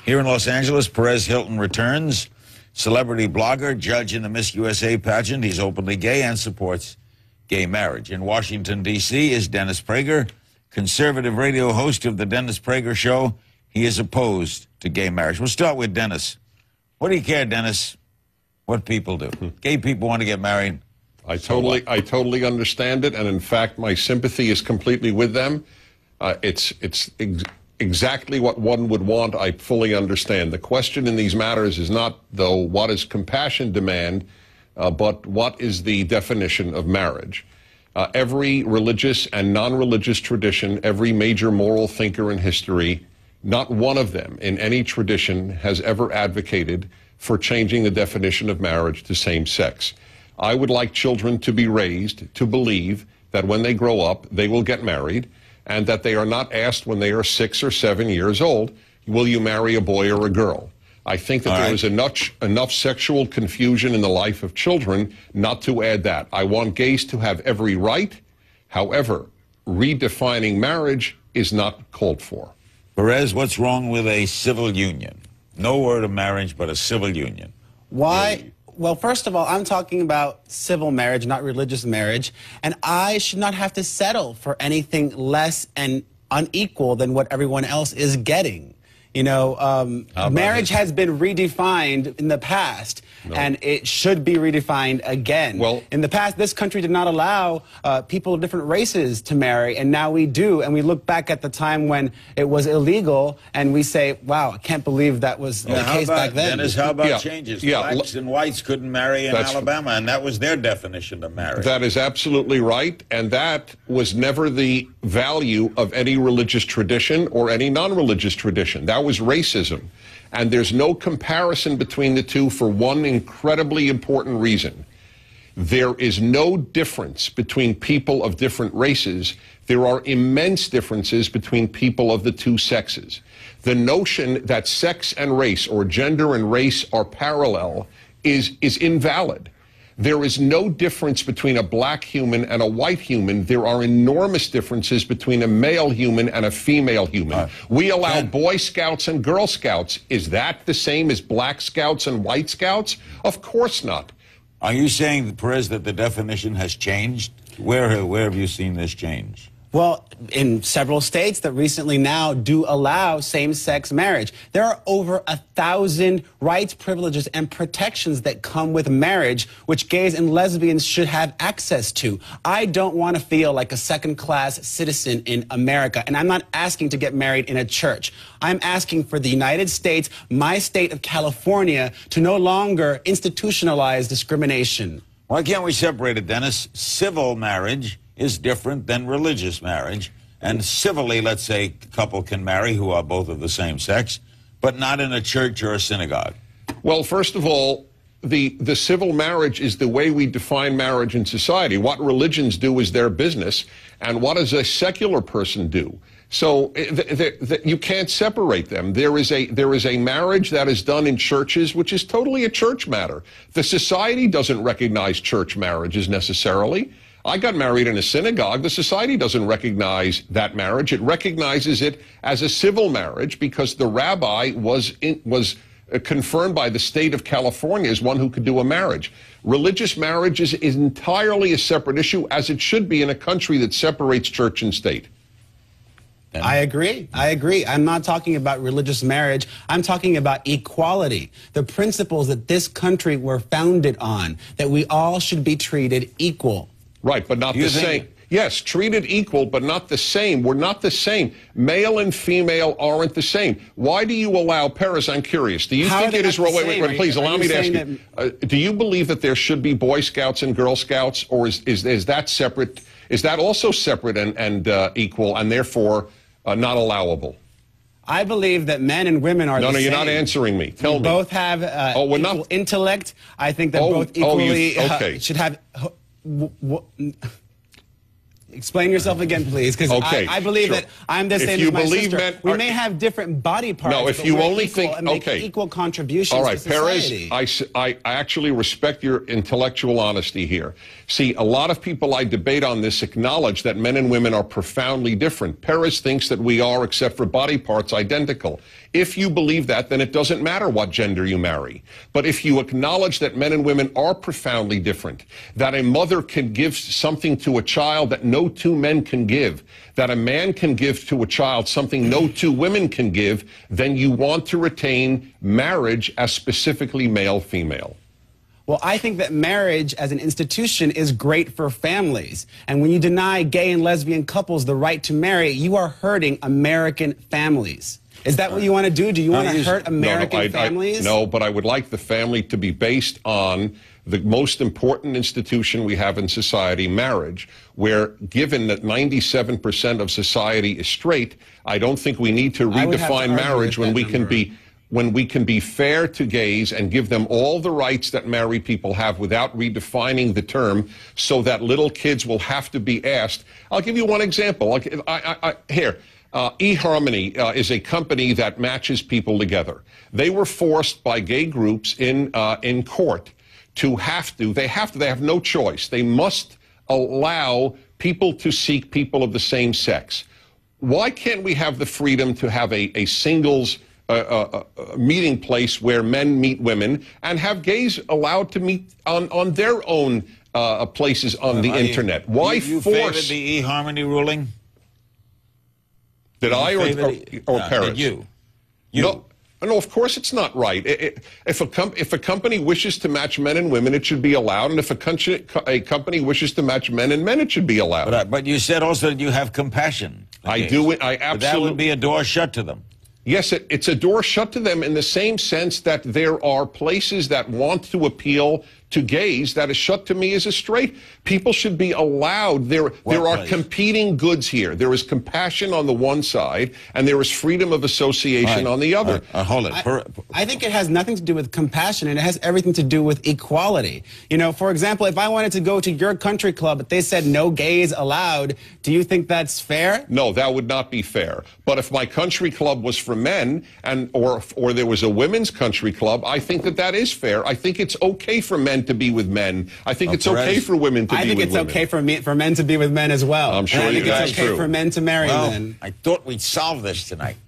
Here in Los Angeles, Perez Hilton returns. Celebrity blogger, judge in the Miss USA pageant. He's openly gay and supports gay marriage. In Washington, D.C. is Dennis Prager, conservative radio host of the Dennis Prager Show. He is opposed to gay marriage. We'll start with Dennis. What do you care, Dennis, what people do? Gay people want to get married. I totally understand it, and in fact, my sympathy is completely with them. It's exactly what one would want. I fully understand. The question in these matters is not, though, what does compassion demand, but what is the definition of marriage? Every religious and non-religious tradition, every major moral thinker in history, not one of them in any tradition has ever advocated for changing the definition of marriage to same sex. I would like children to be raised to believe that when they grow up, they will get married, and that they are not asked when they are 6 or 7 years old, will you marry a boy or a girl? I think that there is enough sexual confusion in the life of children not to add that. I want gays to have every right. However, redefining marriage is not called for. Perez, what's wrong with a civil union? No word of marriage, but a civil union. Why? Well, first of all, I'm talking about civil marriage, not religious marriage, and I should not have to settle for anything less and unequal than what everyone else is getting. You know, marriage has been redefined in the past, and it should be redefined again. Well, in the past, this country did not allow people of different races to marry, and now we do. And we look back at the time when it was illegal, and we say, wow, I can't believe that was the case back then. Dennis, how about changes? Blacks and whites couldn't marry in Alabama, and that was their definition of marriage. That is absolutely right, and that was never the value of any religious tradition or any non-religious tradition. That was racism. And there's no comparison between the two for one incredibly important reason. There is no difference between people of different races. There are immense differences between people of the two sexes. The notion that sex and race, or gender and race, are parallel is invalid. There is no difference between a black human and a white human. There are enormous differences between a male human and a female human. We allow Boy Scouts and Girl Scouts. Is that the same as Black Scouts and White Scouts? Of course not. Are you saying, Perez, that the definition has changed? Where have you seen this change? Well, in several states that recently now do allow same-sex marriage. There are over 1,000 rights, privileges, and protections that come with marriage, which gays and lesbians should have access to. I don't want to feel like a second-class citizen in America, and I'm not asking to get married in a church. I'm asking for the United States, my state of California, to no longer institutionalize discrimination. Why can't we separate it, Dennis? Civil marriage is different than religious marriage. And civilly, let's say, a couple can marry who are both of the same sex, but not in a church or a synagogue. Well, first of all, the civil marriage is the way we define marriage in society. What religions do is their business, and what does a secular person do? So you can't separate them. There is a marriage that is done in churches, which is totally a church matter. The society doesn't recognize church marriages necessarily. I got married in a synagogue. The society doesn't recognize that marriage. It recognizes it as a civil marriage because the rabbi was confirmed by the state of California as one who could do a marriage. Religious marriage is entirely a separate issue, as it should be in a country that separates church and state. I agree. I'm not talking about religious marriage. I'm talking about equality. The principles that this country were founded on, that we all should be treated equal. Right, but not the same. Yes, treated equal, but not the same. We're not the same. Male and female aren't the same. Why do you allow, Perez, I'm curious, do you think it is, wait, please allow me to ask you, do you believe that there should be Boy Scouts and Girl Scouts, or is that separate, is that also separate and equal, and therefore not allowable? I believe that men and women are the same. No, you're not answering me. Tell me. Both have equal intellect. I think that both equally should have... Explain yourself again, please, because I believe that I'm the same as my sister. We may have different body parts, no, if you only think and make equal contributions all right, to society. Perez, I actually respect your intellectual honesty here. See, a lot of people I debate on this acknowledge that men and women are profoundly different. Perez thinks that we are, except for body parts, identical. If you believe that, then it doesn't matter what gender you marry. But if you acknowledge that men and women are profoundly different, that a mother can give something to a child that no two men can give, that a man can give to a child something no two women can give, then you want to retain marriage as specifically male-female. Well, I think that marriage as an institution is great for families. And when you deny gay and lesbian couples the right to marry, you are hurting American families. Is that what you want to do? Do you want to hurt American families? No, but I would like the family to be based on the most important institution we have in society, marriage, where given that 97% of society is straight, I don't think we need to redefine marriage when we can be fair to gays and give them all the rights that married people have without redefining the term so that little kids will have to be asked. I'll give you one example. Here. eHarmony is a company that matches people together. They were forced by gay groups in court to they have no choice. They must allow people to seek people of the same sex. Why can't we have the freedom to have a singles meeting place where men meet women and have gays allowed to meet on their own places on the internet? Why you force favored the eHarmony ruling? Did I or parents? Did you? No, of course it's not right. If a company wishes to match men and women, it should be allowed. And if a company wishes to match men and men, it should be allowed. But you said also that you have compassion. I do. I absolutely. But that would be a door shut to them. Yes, it's a door shut to them in the same sense that there are places that want to appeal to gays that is shut to me as a straight. People should be allowed. There are competing goods here. There is compassion on the one side, and there is freedom of association on the other. Hold it. I think it has nothing to do with compassion, and it has everything to do with equality. You know, for example, if I wanted to go to your country club, but they said no gays allowed, do you think that's fair? No, that would not be fair. But if my country club was for men, or there was a women's country club, I think that is fair. I think it's okay for men to be with men. I think it's okay for women to be with women. I think it's okay for men to be with men as well. I'm sure I think that's it's okay true. for men to marry men. I thought we'd solve this tonight.